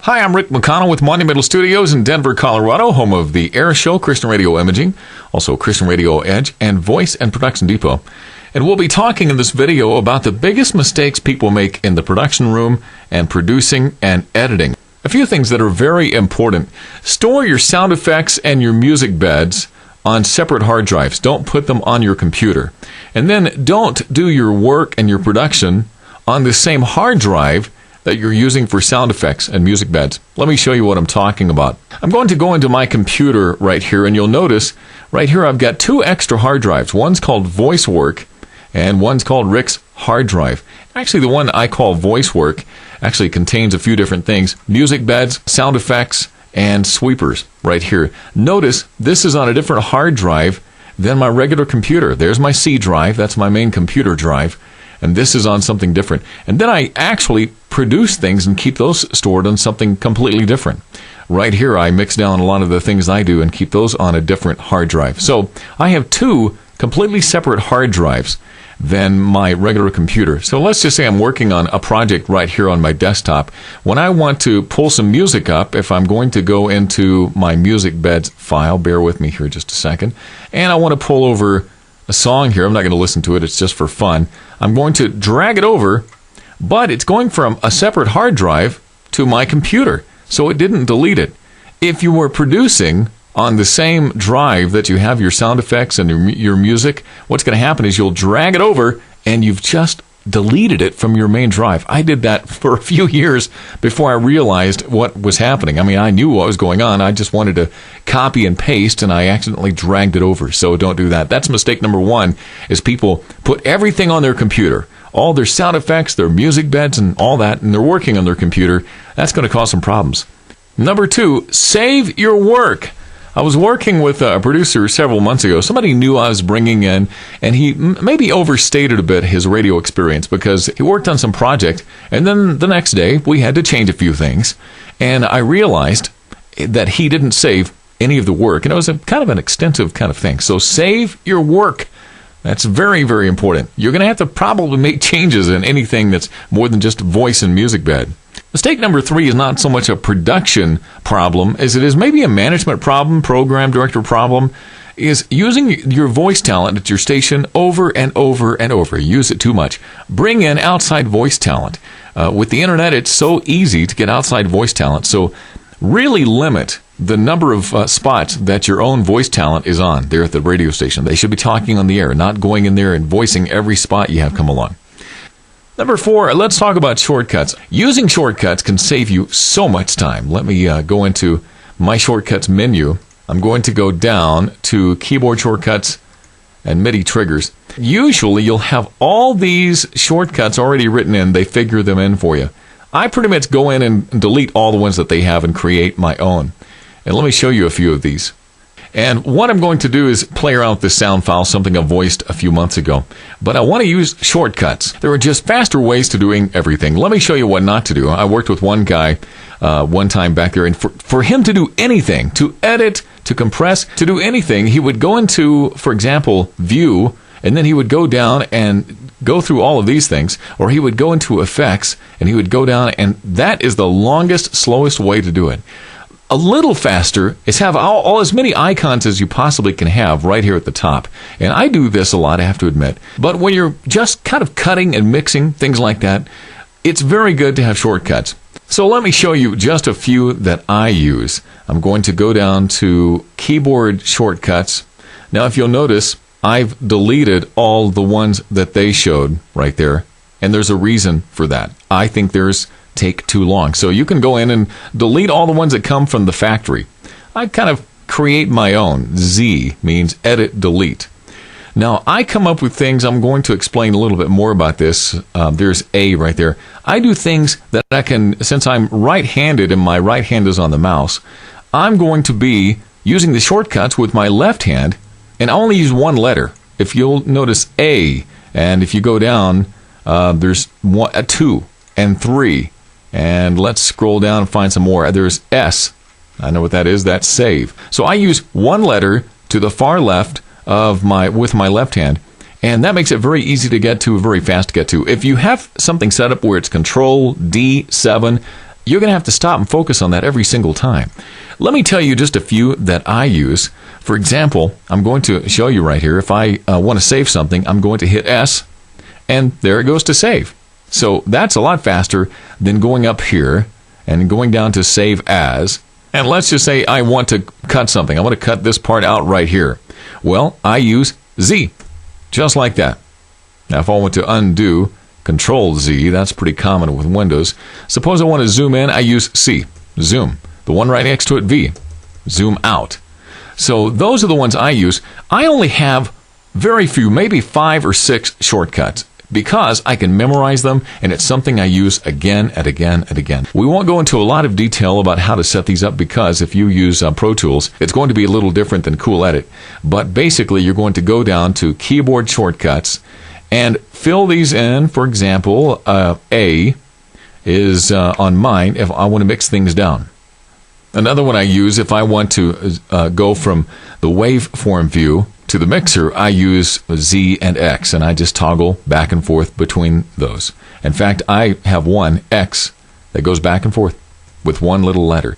Hi, I'm Rick McConnell with Monumental Studios in Denver, Colorado, home of the Air Show, Christian Radio Imaging, also Christian Radio Edge, and Voice and Production Depot. And we'll be talking in this video about the biggest mistakes people make in the production room and producing and editing. A few things that are very important. Store your sound effects and your music beds on separate hard drives. Don't put them on your computer. And then don't do your work and your production on the same hard drive that you're using for sound effects and music beds. Let me show you what I'm talking about. I'm going to go into my computer right here, and you'll notice right here I've got two extra hard drives. One's called Voice Work, and one's called Rick's Hard Drive. Actually, the one I call Voice Work actually contains a few different things: music beds, sound effects, and sweepers right here. Notice this is on a different hard drive than my regular computer. There's my C drive, that's my main computer drive, and this is on something different. And then I actually produce things and keep those stored on something completely different. Right here I mix down a lot of the things I do and keep those on a different hard drive. So I have two completely separate hard drives than my regular computer. So let's just say I'm working on a project right here on my desktop. When I want to pull some music up, if I'm going to go into my music beds file, bear with me here just a second, and I want to pull over a song here. I'm not going to listen to it, it's just for fun. I'm going to drag it over, but it's going from a separate hard drive to my computer, so it didn't delete it. If you were producing on the same drive that you have your sound effects and your music, what's going to happen is you'll drag it over and you've just deleted it from your main drive. I did that for a few years before I realized what was happening. I mean, I knew what was going on. I just wanted to copy and paste, and I accidentally dragged it over. So don't do that. That's mistake number one, is people put everything on their computer. All their sound effects, their music beds, and all that, and they're working on their computer. That's going to cause some problems. Number two, save your work. I was working with a producer several months ago. Somebody knew I was bringing in, and he maybe overstated a bit his radio experience because he worked on some project, and then the next day we had to change a few things, and I realized that he didn't save any of the work, and it was a kind of an extensive kind of thing. So save your work. That's very, very important. You're going to have to probably make changes in anything that's more than just voice and music bed. Mistake number three is not so much a production problem as it is maybe a management problem, program director problem, is using your voice talent at your station over and over and over. Use it too much. Bring in outside voice talent. With the internet, it's so easy to get outside voice talent, so really limit the number of spots that your own voice talent is on there at the radio station. They should be talking on the air, not going in there and voicing every spot you have come along. Number four, let's talk about shortcuts. Using shortcuts can save you so much time. Let me go into my shortcuts menu. I'm going to go down to keyboard shortcuts and MIDI triggers. Usually you'll have all these shortcuts already written in. They figure them in for you. I pretty much go in and delete all the ones that they have and create my own. And let me show you a few of these. And what I'm going to do is play around with this sound file, something I voiced a few months ago. But I want to use shortcuts. There are just faster ways to doing everything. Let me show you what not to do. I worked with one guy one time back there, and for him to do anything, to edit, to compress, to do anything, he would go into, for example, View, and then he would go down and go through all of these things, or he would go into Effects, and he would go down, and that is the longest, slowest way to do it. A little faster is have all as many icons as you possibly can have right here at the top. And I do this a lot, I have to admit. But when you're just kind of cutting and mixing, things like that, it's very good to have shortcuts. So let me show you just a few that I use. I'm going to go down to keyboard shortcuts. Now, if you'll notice, I've deleted all the ones that they showed right there. And there's a reason for that. I think there's take too long. So you can go in and delete all the ones that come from the factory. I kind of create my own. Z means edit, delete. Now, I come up with things. I'm going to explain a little bit more about this. There's A right there. I do things that I can, since I'm right-handed and my right hand is on the mouse, I'm going to be using the shortcuts with my left hand, and I only use one letter. If you'll notice A, and if you go down, there's 2 and 3. And let's scroll down and find some more. There's S. I know what that is. That's save. So I use one letter to the far left of with my left hand, and that makes it very easy to get to, very fast to get to. If you have something set up where it's Control D7, you're going to have to stop and focus on that every single time. Let me tell you just a few that I use. For example, I'm going to show you right here. If I want to save something, I'm going to hit S, and there it goes to save. So that's a lot faster than going up here and going down to save as. And let's just say I want to cut something. I want to cut this part out right here. Well, I use Z, just like that. Now, if I want to undo, Control Z, that's pretty common with Windows. Suppose I want to zoom in, I use C, zoom. The one right next to it, V, zoom out. So those are the ones I use. I only have very few, maybe 5 or 6 shortcuts, because I can memorize them, and it's something I use again and again and again. We won't go into a lot of detail about how to set these up, because if you use Pro Tools, it's going to be a little different than Cool Edit. But basically, you're going to go down to Keyboard Shortcuts and fill these in. For example, A is on mine if I want to mix things down. Another one I use if I want to go from the waveform view to the mixer, I use Z and X, and I just toggle back and forth between those. In fact, I have one, X, that goes back and forth with one little letter.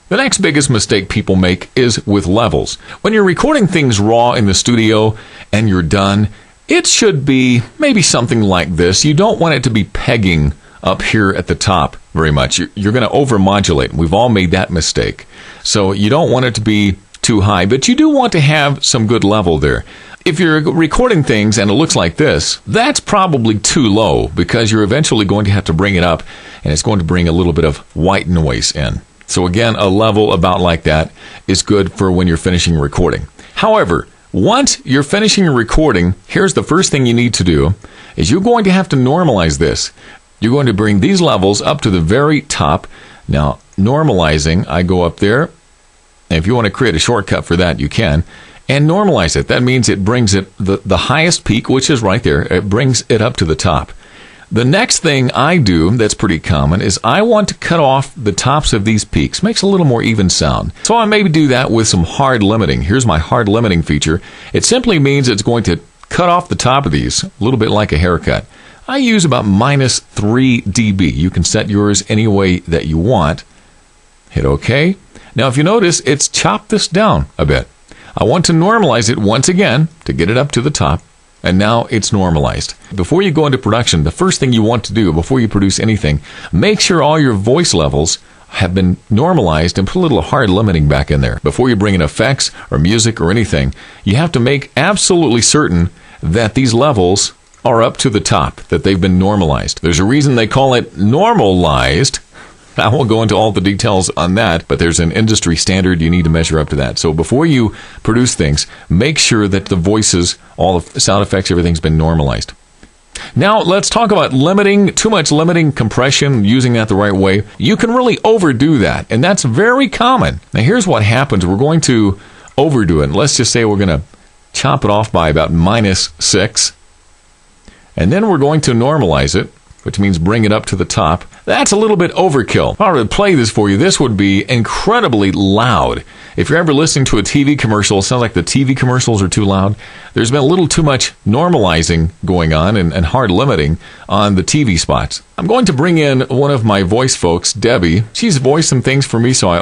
The next biggest mistake people make is with levels. When you're recording things raw in the studio and you're done, it should be maybe something like this. You don't want it to be pegging up here at the top very much. You're going to overmodulate. We've all made that mistake. So you don't want it to be too high, but you do want to have some good level there. If you're recording things and it looks like this, that's probably too low, because you're eventually going to have to bring it up, and it's going to bring a little bit of white noise in. So again, a level about like that is good for when you're finishing recording. However, once you're finishing your recording, here's the first thing you need to do, is you're going to have to normalize this. You're going to bring these levels up to the very top. Now, normalizing, I go up there. And if you want to create a shortcut for that, you can. And normalize it. That means it brings it the highest peak, which is right there. It brings it up to the top. The next thing I do that's pretty common is I want to cut off the tops of these peaks. Makes a little more even sound. So I maybe do that with some hard limiting. Here's my hard limiting feature. It simply means it's going to cut off the top of these, a little bit like a haircut. I use about -3 dB. You can set yours any way that you want. Hit OK. Now, if you notice, it's chopped this down a bit. I want to normalize it once again to get it up to the top, and now it's normalized. Before you go into production, the first thing you want to do before you produce anything, make sure all your voice levels have been normalized and put a little hard limiting back in there. Before you bring in effects or music or anything, you have to make absolutely certain that these levels are up to the top, that they've been normalized. There's a reason they call it normalized. I won't go into all the details on that, but there's an industry standard. You need to measure up to that. So before you produce things, make sure that the voices, all the sound effects, everything's been normalized. Now, let's talk about limiting, too much limiting, compression, using that the right way. You can really overdo that, and that's very common. Now, here's what happens. We're going to overdo it. Let's just say we're going to chop it off by about -6, and then we're going to normalize it, which means bring it up to the top. That's a little bit overkill. If I were to play this for you, this would be incredibly loud. If you're ever listening to a TV commercial, it sounds like the TV commercials are too loud. There's been a little too much normalizing going on and hard limiting on the TV spots. I'm going to bring in one of my voice folks, Debbie. She's voiced some things for me, so I